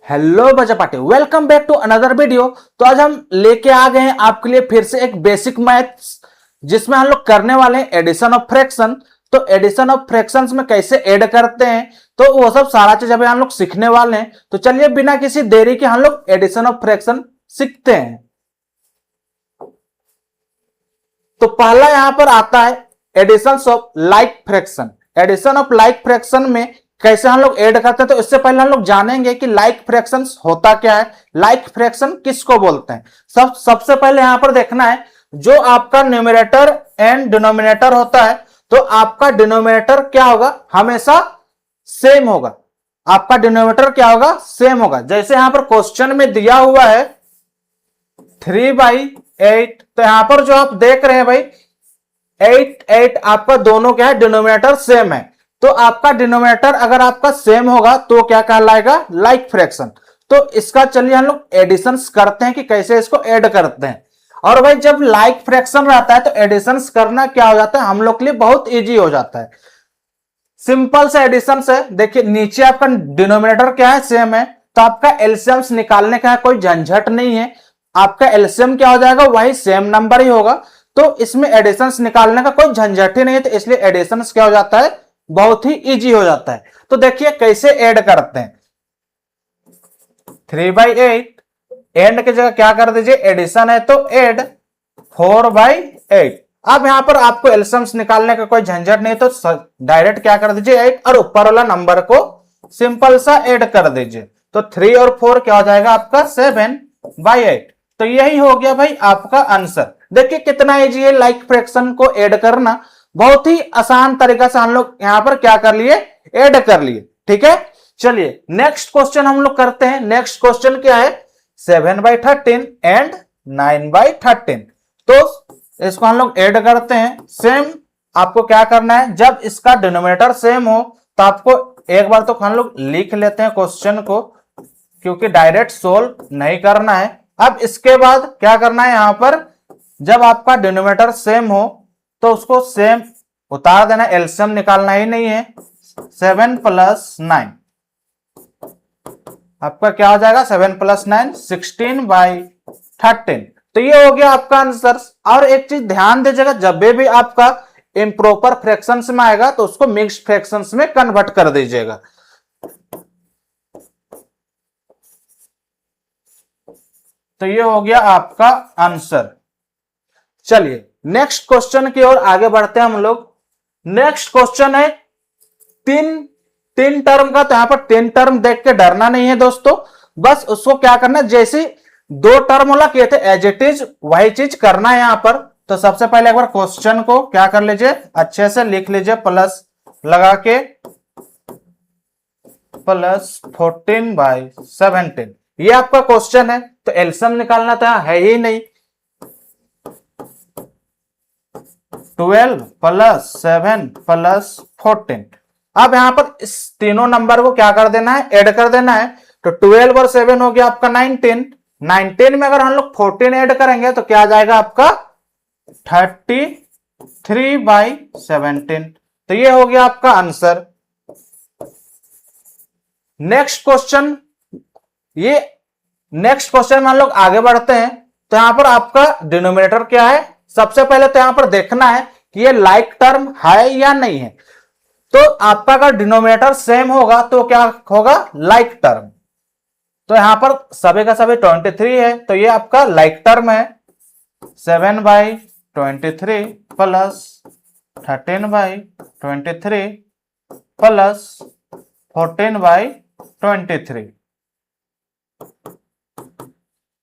Hello बच्चा party, welcome back to another video. तो आज हम लेके आ गए हैं आपके लिए फिर से एक बेसिक मैथ्स, जिसमें हम लोग करने वाले हैं एडिशन ऑफ फ्रैक्शन। तो एडिशन ऑफ फ्रैक्शंस में कैसे ऐड करते हैं, तो वो सब सारा चीज अभी हम लोग सीखने वाले हैं। तो चलिए बिना किसी देरी के हम लोग एडिशन ऑफ फ्रैक्शन सीखते हैं। तो पहला यहां पर आता है addition of like fraction. Addition of like fraction में कैसे हम लोग ऐड करते हैं, तो इससे पहले हम लोग जानेंगे कि लाइक फ्रैक्शन होता क्या है, लाइक फ्रैक्शन किसको बोलते हैं। सबसे पहले यहां पर देखना है, जो आपका न्यूमरेटर एंड डिनोमिनेटर होता है, तो आपका डिनोमिनेटर क्या होगा, हमेशा सेम होगा। आपका डिनोमिनेटर क्या होगा, सेम होगा। जैसे यहां पर क्वेश्चन में दिया हुआ है 3/8, तो यहां पर जो आप देख रहे हैं भाई 8 आपका दोनों क्या है, डिनोमिनेटर सेम है। तो आपका डिनोमिनेटर अगर आपका सेम होगा तो क्या कहलाएगा, लाइक फ्रैक्शन। तो इसका चलिए हम लोग एडिशन करते हैं कि कैसे इसको ऐड करते हैं। और भाई जब लाइक फ्रैक्शन रहता है तो एडिशन करना क्या हो जाता है, हम लोग के लिए बहुत इजी हो जाता है। सिंपल से एडिशन है। देखिए नीचे आपका डिनोमिनेटर क्या है, सेम है, तो आपका एलसीएम निकालने का कोई झंझट नहीं है। आपका एलसीएम क्या हो जाएगा, वही सेम नंबर ही होगा। तो इसमें एडिशन निकालने का कोई झंझट ही नहीं है, तो इसलिए एडिशन क्या हो जाता है, बहुत ही इजी हो जाता है। तो देखिए कैसे ऐड करते हैं। 3/8 एंड की जगह क्या कर दीजिए, एडिशन है तो एड 4/8। अब यहां पर आपको एलसीएम निकालने का कोई झंझट नहीं, तो डायरेक्ट क्या कर दीजिए 8 और ऊपर वाला नंबर को सिंपल सा ऐड कर दीजिए। तो 3 और 4 क्या हो जाएगा आपका 7/8। तो यही हो गया भाई आपका आंसर। देखिए कितना इजी है लाइक फ्रैक्शन को ऐड करना, बहुत ही आसान तरीका से हम लोग यहां पर क्या कर लिए, ऐड कर लिए। ठीक है, चलिए नेक्स्ट क्वेश्चन हम लोग करते हैं। नेक्स्ट क्वेश्चन क्या है, 7/13 एंड 9/13। तो इसको हम लोग ऐड करते हैं। सेम आपको क्या करना है, जब इसका डिनोमिनेटर सेम हो तो आपको एक बार तो हम लोग लिख लेते हैं क्वेश्चन को, क्योंकि डायरेक्ट सोल्व नहीं करना है। अब इसके बाद क्या करना है, यहां पर जब आपका डिनोमिनेटर सेम हो तो उसको सेम उतार देना, एलसीएम निकालना ही नहीं है। 7 + 9 आपका क्या हो जाएगा, 7 + 9 16/13। तो ये हो गया आपका आंसर। और एक चीज ध्यान दीजिएगा, जब भी आपका इम्प्रॉपर फ्रैक्शंस में आएगा तो उसको मिक्स्ड फ्रैक्शंस में कन्वर्ट कर दीजिएगा। तो ये हो गया आपका आंसर। चलिए नेक्स्ट क्वेश्चन की ओर आगे बढ़ते हैं हम लोग। नेक्स्ट क्वेश्चन है तीन टर्म का। तो यहां पर 3 टर्म देख के डरना नहीं है दोस्तों, बस उसको क्या करना है, जैसे 2 टर्म वाला किए थे एज इट इज वही चीज करना है यहां पर। तो सबसे पहले एक बार क्वेश्चन को क्या कर लीजिए, अच्छे से लिख लीजिए, प्लस लगा के +14/17। ये आपका क्वेश्चन है, तो एलसीएम निकालना तो है ही नहीं। 12 + 7 + 14। अब यहां पर इस तीनों नंबर को क्या कर देना है, ऐड कर देना है। तो 12 और 7 हो गया आपका 19। 19 में अगर हम लोग 14 ऐड करेंगे तो क्या आ जाएगा आपका 33/17। तो ये हो गया आपका आंसर। नेक्स्ट क्वेश्चन में हम लोग आगे बढ़ते हैं। तो यहां पर आपका डिनोमिनेटर क्या है, सबसे पहले तो यहां पर देखना है कि ये लाइक टर्म है या नहीं है। तो आपका अगर डिनोमिनेटर सेम होगा तो क्या होगा, लाइक टर्म। तो यहां पर सभी का सभी 23 है, तो ये आपका लाइक टर्म है। 7/23 + 13/23 + 14/23।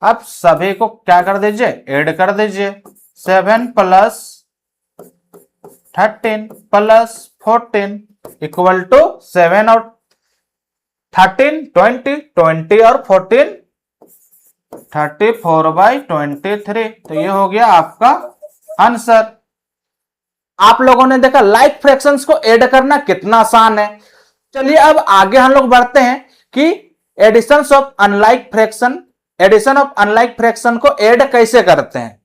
अब सभी को क्या कर दीजिए, ऐड कर दीजिए। 7 + 13 + 14 इक्वल टू 7 और 13 20 20 और 14 34/23। तो ये हो गया आपका आंसर। आप लोगों ने देखा लाइक फ्रैक्शंस को ऐड करना कितना आसान है। चलिए अब आगे हम लोग बढ़ते हैं कि एडिशन ऑफ अनलाइक फ्रैक्शन को ऐड कैसे करते हैं।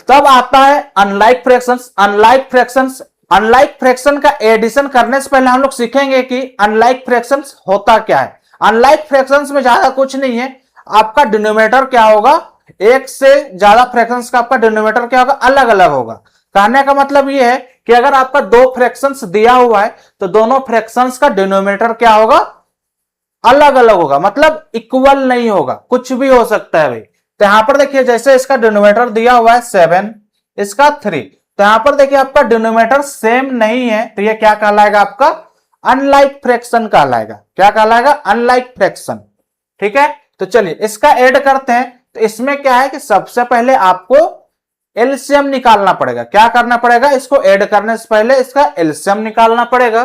तब आता है unlike fractions. Unlike fractions unlike fraction का एडिशन करने से पहले हम लोग सीखेंगे कि अनलाइक फ्रैक्शंस होता क्या है। अनलाइक फ्रैक्शंस में ज्यादा कुछ नहीं है, आपका डिनोमिनेटर क्या होगा, एक से ज्यादा फ्रैक्शंस का आपका डिनोमिनेटर क्या होगा, अलग अलग होगा। कहने का मतलब यह है कि अगर आपका दो फ्रैक्शंस दिया हुआ है तो दोनों फ्रैक्शंस का डिनोमिनेटर क्या होगा, अलग अलग होगा, मतलब इक्वल नहीं होगा, कुछ भी हो सकता है भाई। तो यहां पर देखिए जैसे इसका डिनोमिनेटर दिया हुआ है 7, इसका 3, तो यहां पर देखिए आपका डिनोमिनेटर सेम नहीं है, तो ये क्या कहलाएगा, आपका अनलाइक फ्रैक्शन कहलाएगा। क्या कहलाएगा, अनलाइक फ्रैक्शन। ठीक है, तो चलिए इसका ऐड करते हैं। तो इसमें क्या है कि सबसे पहले आपको एलसीएम निकालना पड़ेगा। क्या करना पड़ेगा, इसको ऐड करने से पहले इसका एलसीएम निकालना पड़ेगा।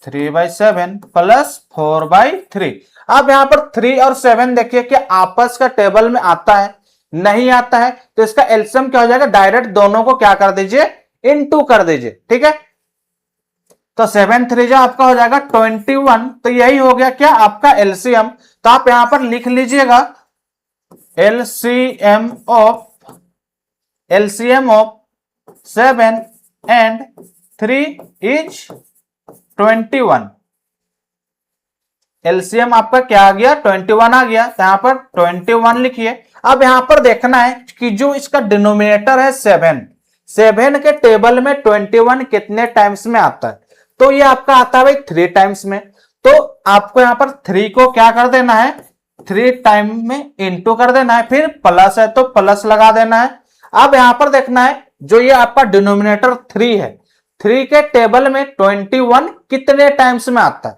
3/7 प्लस 4/3। अब यहां पर 3 और 7 देखिए कि आपस का टेबल में आता है, नहीं आता है, तो इसका एलसीएम क्या हो जाएगा, डायरेक्ट दोनों को क्या कर दीजिए, इनटू कर दीजिए। ठीक है, तो 7 3 जा आपका हो जाएगा 21। तो यही हो गया क्या, आपका एलसीएम। तो आप यहां पर लिख लीजिएगा LCM of 7 and 3 is 21। LCM आपका क्या आ गया, 21 आ गया, तो यहां पर 21 लिखिए। अब यहां पर देखना है कि जो इसका डिनोमिनेटर है 7 के टेबल में 21 कितने टाइम्स में आता है, तो ये आपका आता है भाई 3 टाइम्स में। तो आपको यहां पर 3 को क्या कर देना है, 3 टाइम में इंटू कर देना है, फिर प्लस है तो प्लस लगा देना है। अब यहां पर देखना है जो ये आपका डिनोमिनेटर 3 है, 3 के टेबल में 21 कितने टाइम्स में आता है,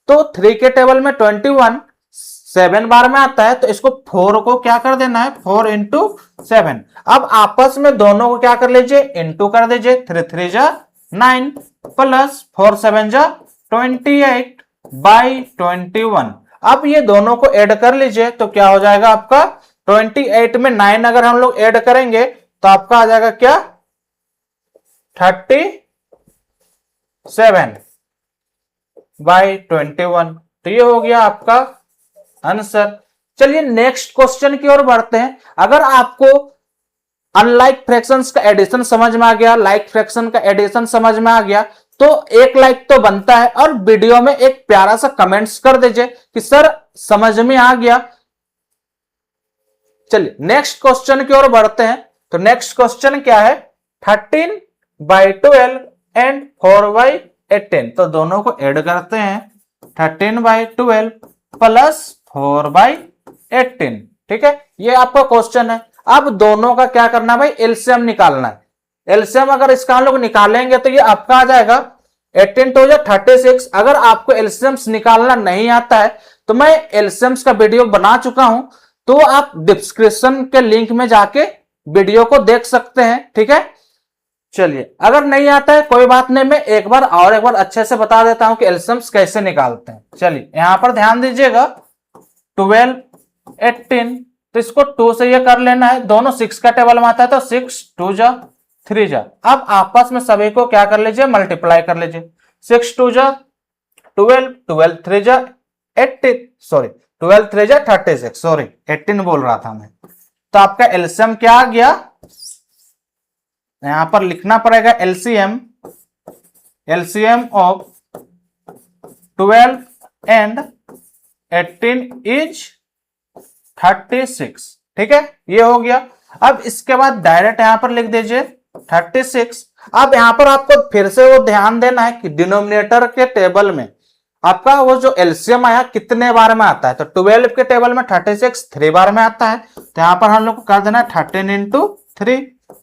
तो 3 के टेबल में 21 7 बार में आता है, तो इसको 4 को क्या कर देना है, 4 इंटू 7। अब आपस में दोनों को क्या कर लीजिए, इंटू कर दीजिए। 3 3 जा 9 प्लस 4 7 जा 28/21। अब ये दोनों को ऐड कर लीजिए, तो क्या हो जाएगा आपका 28 में 9 अगर हम लोग ऐड करेंगे तो आपका आ जाएगा क्या, 37/21। तो ये हो गया आपका आंसर। चलिए नेक्स्ट क्वेश्चन की ओर बढ़ते हैं। अगर आपको अनलाइक फ्रैक्शंस का एडिशन समझ में आ गया, लाइक फ्रैक्शन का एडिशन समझ में आ गया, तो एक लाइक तो बनता है और वीडियो में एक प्यारा सा कमेंट्स कर दीजिए कि सर समझ में आ गया। चलिए नेक्स्ट क्वेश्चन की ओर बढ़ते हैं। तो नेक्स्ट क्वेश्चन क्या है, 13/12 एंड 4/18। तो दोनों को ऐड करते हैं, 13/12 प्लस 4/18। ठीक है, ये आपका क्वेश्चन है। अब दोनों का क्या करना है भाई, एलसीएम निकालना है। एलसीएम अगर इसका हम लोग निकालेंगे तो ये आपका आ जाएगा 18 2 जा 36। अगर आपको एलसीएम्स निकालना नहीं आता है तो मैं एलसीएम्स का वीडियो बना चुका हूं, तो आप डिस्क्रिप्शन के लिंक में जाके वीडियो को देख सकते हैं। ठीक है, चलिए अगर नहीं आता है कोई बात नहीं, मैं एक बार अच्छे से बता देता हूं कि एलसीएम्स कैसे निकालते हैं। चलिए यहां पर ध्यान दीजिएगा, 12 18, तो इसको 2 से ये कर लेना है, दोनों 6 का टेबल में आता है, तो 6 2 जा 3 जा। अब आपस में सभी को क्या कर लीजिए, मल्टीप्लाई कर लीजिए। 6 2 जा 12, 12 3 जा 18, सॉरी 12 3 जा 36, सॉरी 18 बोल रहा था मैं। तो आपका एलसीएम क्या आ गया, यहां पर लिखना पड़ेगा एलसीएम ऑफ 12 एंड 18 इज 36। ठीक है, ये हो गया। अब इसके बाद डायरेक्ट यहां पर लिख दीजिए 36। अब यहां पर आपको फिर से वो ध्यान देना है कि डिनोमिनेटर के टेबल में आपका वो जो एलसीएम आया कितने बार में आता है, तो 12 के टेबल में 36 3 बार में आता है, तो यहां पर हम लोग को कर देना है 13 इंटू 3,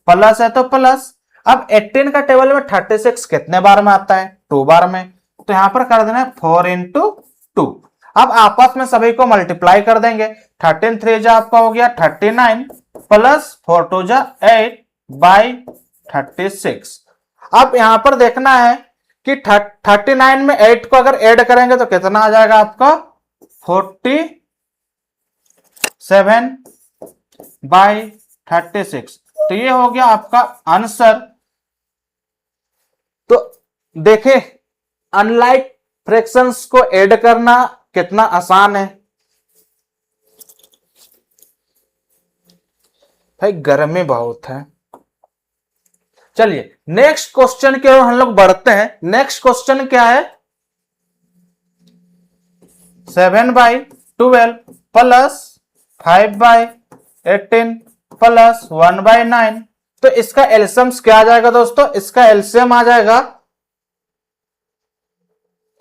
प्लस है तो प्लस। अब 18 का टेबल में 36 कितने बार में आता है, 2 बार में, तो यहां पर कर देना है 4 इंटू 2। अब आपस में सभी को मल्टीप्लाई कर देंगे, 13 3 जा आपका हो गया 39 प्लस 4 2 जा 8/36। अब यहां पर देखना है कि 39 में 8 को अगर ऐड करेंगे तो कितना आ जाएगा आपका 47/36। तो ये हो गया आपका आंसर। तो देखें अनलाइक फ्रैक्शंस को ऐड करना कितना आसान है। भाई गर्मी बहुत है, चलिए नेक्स्ट क्वेश्चन की ओर हम लोग बढ़ते हैं। नेक्स्ट क्वेश्चन क्या है, 7/12 प्लस 5/18 प्लस 1/9। तो इसका एलसीएम क्या आ जाएगा दोस्तों, इसका एलसीएम आ जाएगा,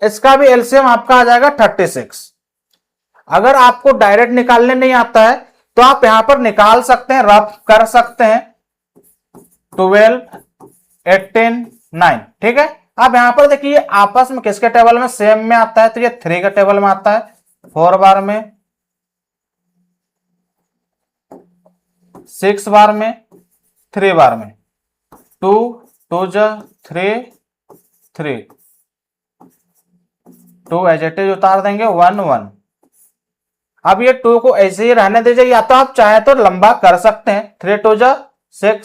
इसका भी एलसीएम आपका आ जाएगा 36। अगर आपको डायरेक्ट निकालने नहीं आता है तो आप यहां पर निकाल सकते हैं, रफ कर सकते हैं, 12, 18, 9। ठीक है, अब यहां पर देखिए आपस में किसके टेबल में सेम में आता है, तो ये 3 के टेबल में आता है, 4 बार में, 6 बार में, 3 बार में, 2 2 जा 3 3, 2 एज इट इज उतार देंगे, 1 1। अब ये 2 को ऐसे ही रहने दीजिए, या तो आप चाहे तो लंबा कर सकते हैं, 3 2 जा 6,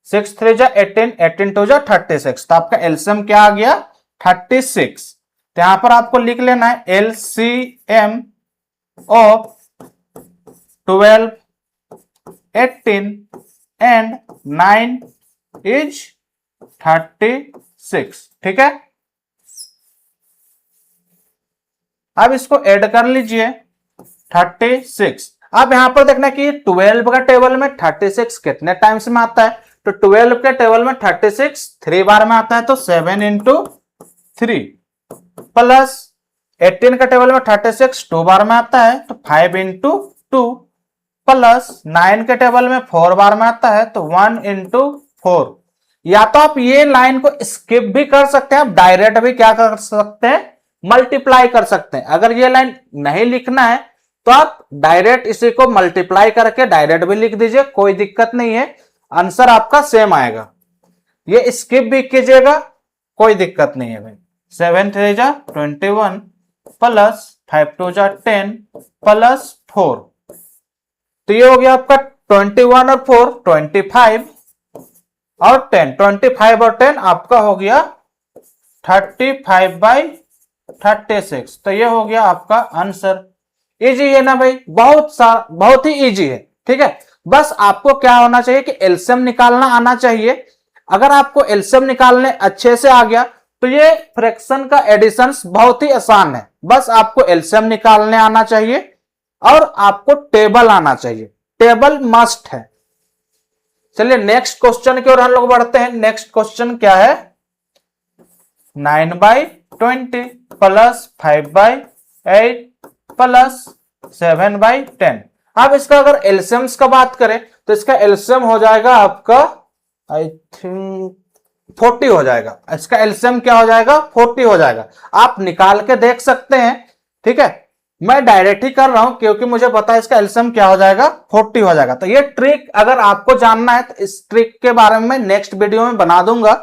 6 3 जा 18, 18 2 जा 36। तो आपका एलसीएम क्या आ गया, 36। तो यहां पर आपको लिख लेना है एलसीएम ऑफ 12, 18 एंड 9 इज 36। ठीक है, अब इसको ऐड कर लीजिए, 36। अब यहां पर देखना कि 12 का टेबल में 36 कितने टाइम्स में आता है, तो 12 के टेबल में 36 3 बार में आता है, तो 7 इंटू 3 प्लस 18 का टेबल में 36 2 बार में आता है, तो 5 इंटू 2 प्लस 9 के टेबल में 4 बार में आता है, तो 1 इंटू 4। या तो आप ये लाइन को स्किप भी कर सकते हैं, आप डायरेक्ट भी क्या कर सकते हैं, मल्टीप्लाई कर सकते हैं। अगर ये लाइन नहीं लिखना है तो आप डायरेक्ट इसी को मल्टीप्लाई करके डायरेक्ट भी लिख दीजिए, कोई दिक्कत नहीं है, आंसर आपका सेम आएगा। ये स्किप भी कीजिएगा, कोई दिक्कत नहीं है भाई। 7 3 जा 21 प्लस 5 2 जा 10 प्लस 4, तो ये हो गया आपका 21 और 4 25 और 10, 25 और 10 आपका हो गया 35/36। तो ये हो गया आपका आंसर। इजी है ना भाई, बहुत ही इजी है। ठीक है, बस आपको क्या होना चाहिए कि एलसीएम निकालना आना चाहिए। अगर आपको एलसीएम निकालने अच्छे से आ गया तो ये फ्रैक्शन का एडिशन बहुत ही आसान है। बस आपको एलसीएम निकालने आना चाहिए और आपको टेबल आना चाहिए, टेबल मस्ट है। चलिए नेक्स्ट क्वेश्चन की ओर हम लोग बढ़ते हैं। नेक्स्ट क्वेश्चन क्या है, 9/20 प्लस 5/8 प्लस 7/10। अब इसका अगर एलसीएम्स का बात करें तो इसका एलसीएम हो जाएगा आपका आई थिंक 40 हो जाएगा। इसका एलसीएम क्या हो जाएगा, 40 हो जाएगा। आप निकाल के देख सकते हैं। ठीक है, मैं डायरेक्ट ही कर रहा हूं क्योंकि मुझे पता है इसका एलसीएम क्या हो जाएगा, 40 हो जाएगा। तो ये ट्रिक अगर आपको जानना है तो इस ट्रिक के बारे में मैं नेक्स्ट वीडियो में बना दूंगा।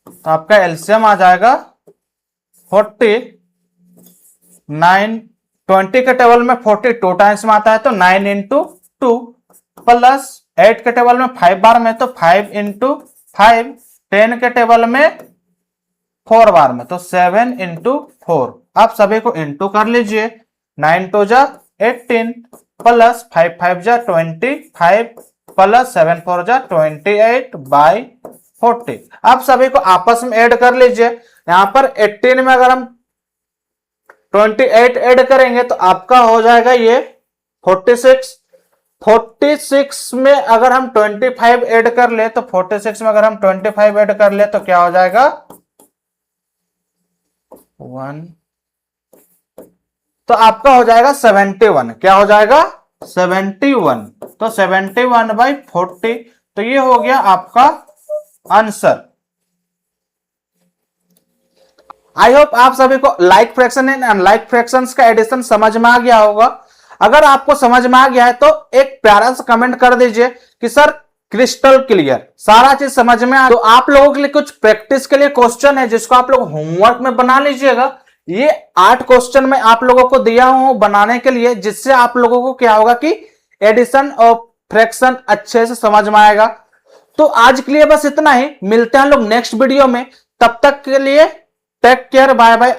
तो आपका एलसीएम आ जाएगा 40, 9 20 के टेबल में 40 2 टाइम्स में आता है, तो 9 इंटू 2 प्लस 8 के टेबल में 5 बार में, तो 5 इंटू 5, 10 के टेबल में 4 बार में, तो 7 इंटू 4। आप सभी को इंटू कर लीजिए, 9 2 जा 18 प्लस 5 5 जा 25 प्लस 7 4 जा 28/40। आप सभी को आपस में ऐड कर लीजिए। यहां पर 18 में अगर हम 28 ऐड करेंगे तो आपका हो जाएगा ये 46। 46 में अगर हम 25 ऐड कर ले तो 46 में अगर हम 25 ऐड कर ले तो क्या हो जाएगा 1, तो आपका हो जाएगा 71। क्या हो जाएगा 71। तो 71/40। तो ये हो गया आपका आंसर। आई होप आप सभी को like fraction and unlike fractions का एडिशन समझ में आ गया होगा। अगर आपको समझ में आ गया है तो एक प्यारा सा कमेंट कर दीजिए कि सर क्रिस्टल क्लियर, सारा चीज समझ में आ। तो आप लोगों के लिए कुछ प्रैक्टिस के लिए क्वेश्चन है जिसको आप लोग होमवर्क में बना लीजिएगा। ये 8 क्वेश्चन मैं आप लोगों को दिया हूं बनाने के लिए, जिससे आप लोगों को क्या होगा कि एडिशन और फ्रैक्शन अच्छे से समझ में आएगा। तो आज के लिए बस इतना ही, मिलते हैं लोग नेक्स्ट वीडियो में। तब तक के लिए टेक केयर, बाय बाय।